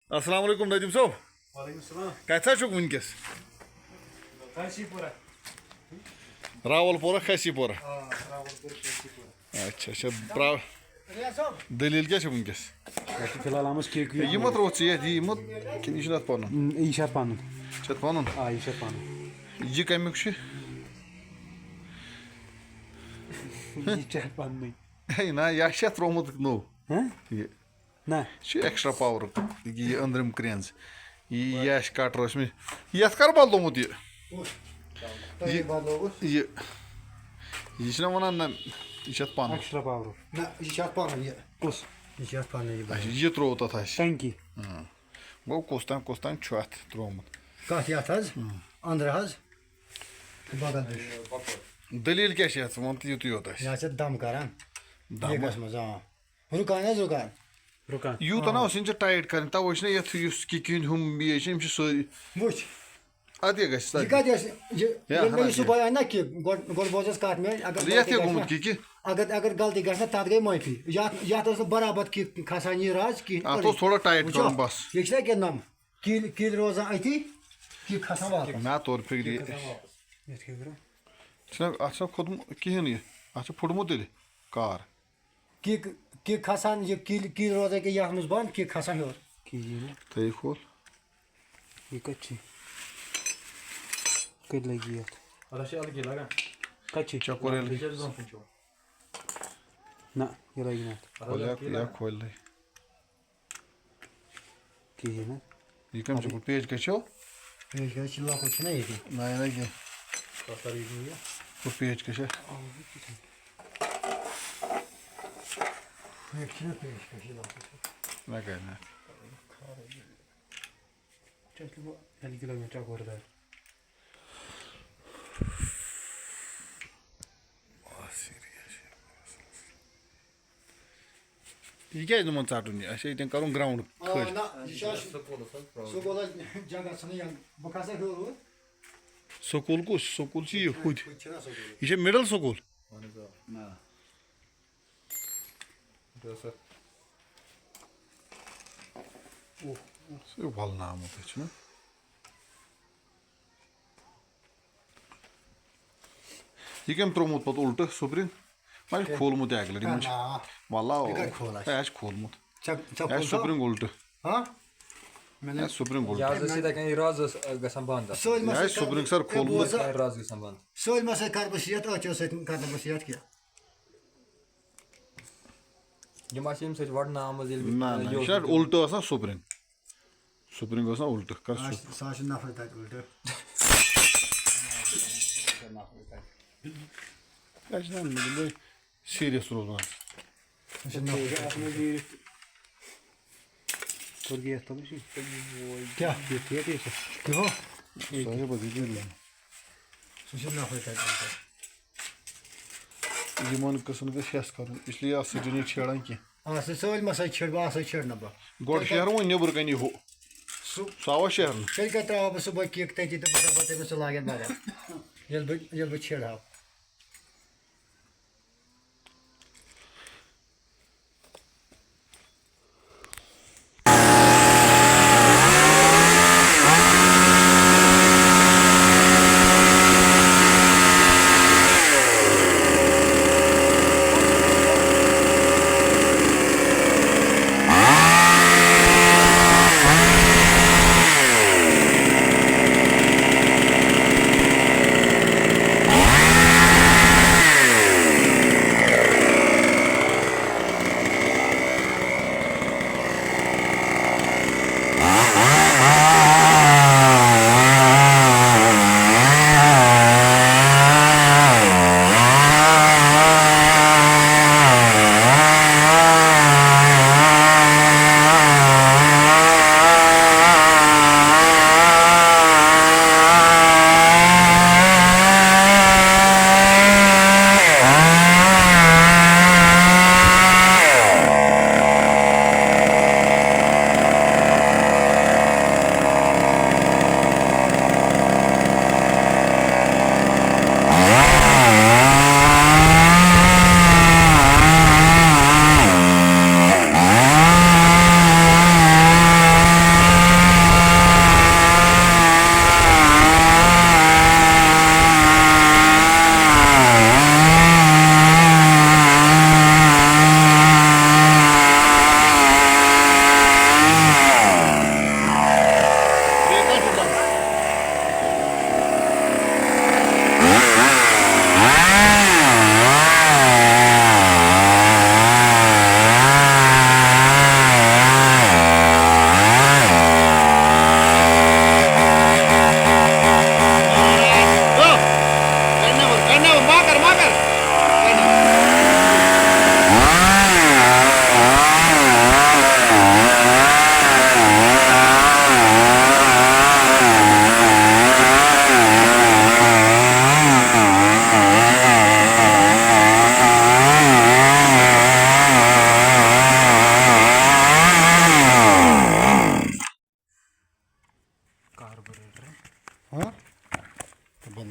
अस्सलाम वालेकुम नदीम साहब वालेकुम सलाम कथा छुक वनकस काशीपुरा रावलपोरा खसीपोरा रावलपुर काशीपुरा अच्छा अच्छा ब्रा दलील क्या वनकस फिलहाल हम केक ये मत रोच ये मत कि यह पन यह पन पन यह पन यह कमुक यह पन ना यह त्रोमुत नो ये ना एक्स्ट्रा पावर ये अंदरम क्रेंज यह कटर ये कर बदलोमुत ये वन ना यह पन एक्स्ट्रा पावर ना यह पन यह पन यह त्रो तथ टंकी गो कुस तान अत त्रोमुत कत अंदर दलील क्या वन तो युत योत यह दम कर रुकान रुकान रुकान यूत ना टाइट कर तवे किक हम ये सारी वुच अत यह सुबह आन ना कि गोड बोजस कत मे अगर गलती गई तथ गई माफी ये बराबर कि खसान यह राज कि थोड़ा टाइट कर बस यह कि नम किल रोजान अथी कि खसान वापस ना तौर फिक्र खोदम कहें अत फुटमुत कार कि खसान यह किल रोजान कि यह बंद कि खसान हेर तय खोल यह कत लगी ये चकोर ना यह लगी ना खोल कहें यह कम पेज कहो लकुट ना ये ना पेज कश ना कहना यह क्या ाटन ये करूँ ग्राउंड स्कूल कुछ स्कूल यह हुद यह मिडल स्कूल भल आमुत यह कम त्रोमुत पे उल्ट सुप्रिंग वह खोलमुत अक लटि वल्ला खोलमुत सुप्रिंग उल्ट सुप्रिंग उल्ट सुप्रिंग सर खोलमुत सोलमा सत कर बह यत अचो सत कर बह यत क्या ना उल्ट सुप्रिंग सुप्रिंग उल्ट कर नफर तक उल्ट सीरियस रोजान क्या यमन कसन गस कर इसलिए अत सह छेड़ान कह सलमा सत छेड़ बह छेड़ना बह गोड शेर वो नबर कन हो सह शेर तेल क्या त्रा बह सुबह किक तथी तो बह तमिस लागन बदल ये बह छेड़ा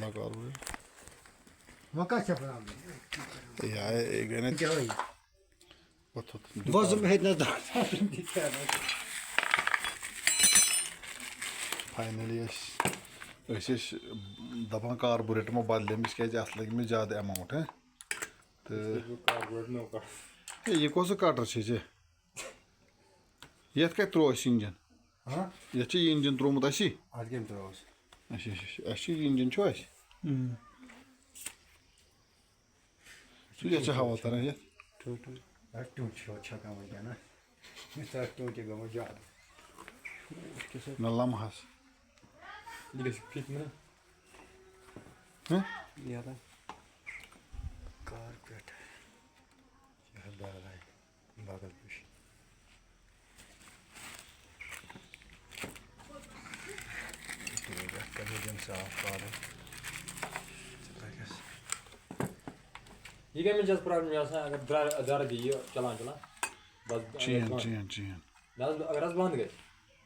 अपना कार्बोरेटर वो क्या चल रहा है या एक है ना क्या हुई वो वो जो है ना फाइनली दपान कार्बोरेटर में बदल क्या अत लगे मे ज्यादा अमाउंट है तो यह कौस कटर ये कत त्रो इंजन ये इंजन त्रोमुत अच्छा इंजन सह हवा तरह ये ना लम्हस ये क्या मिल प्रॉब्लम अगर दर्द ये चलान चलान चीन अगर बंद गए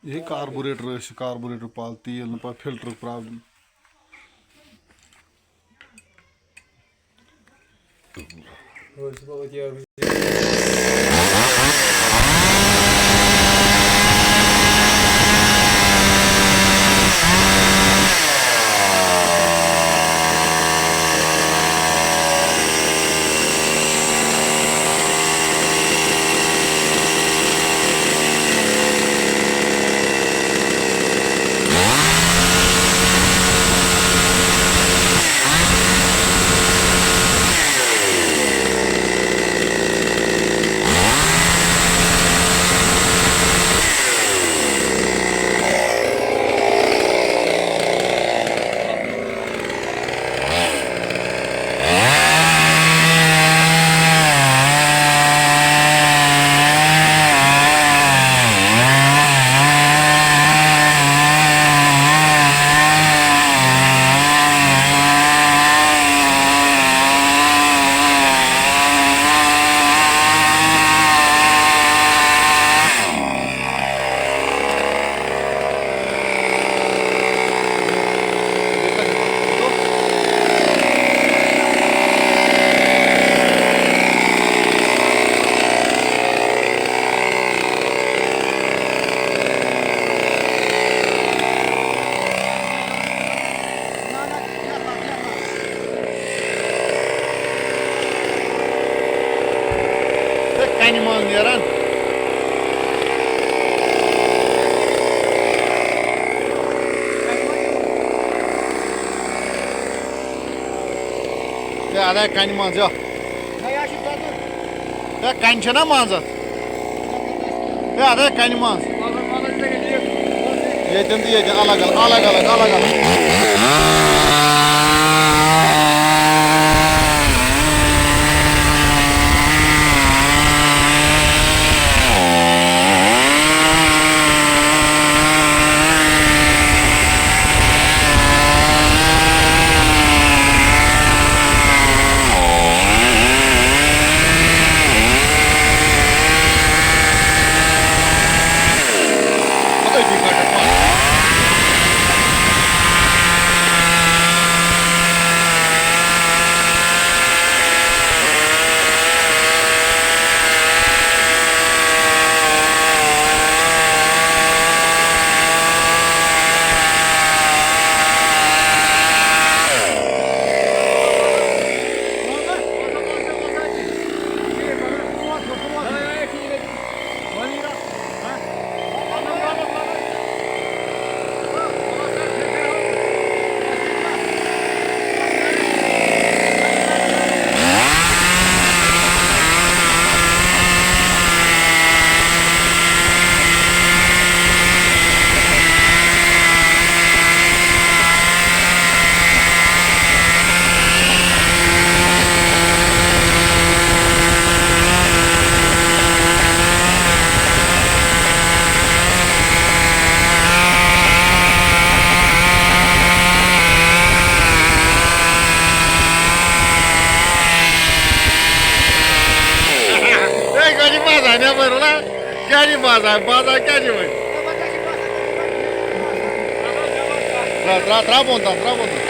ये कार्बोरेटर पाल तेल न फिल्टर प्रॉब्लम नेरान अदा कन मज कन मज अदा कन मज ये अलग अलग अलग अलग अलग बाजार क्या Trabondan.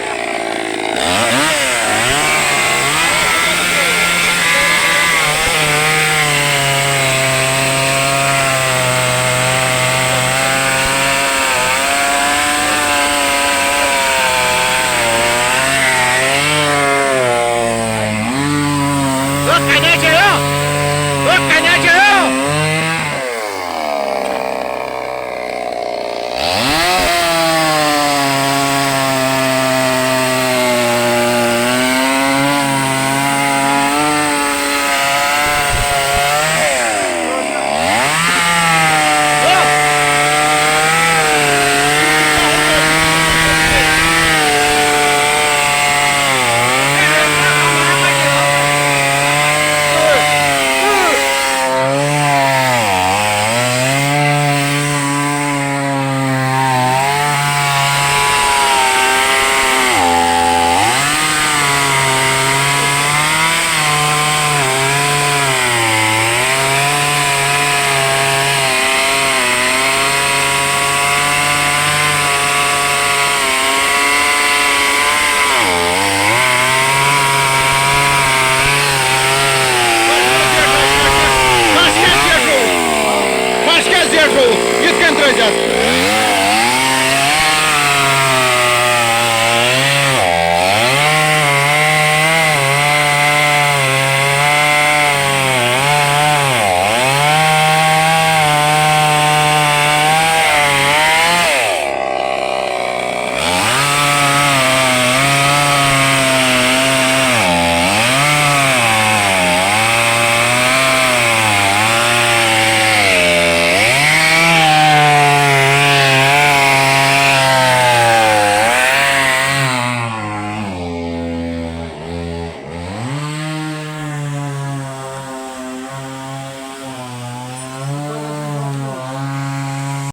Yit kent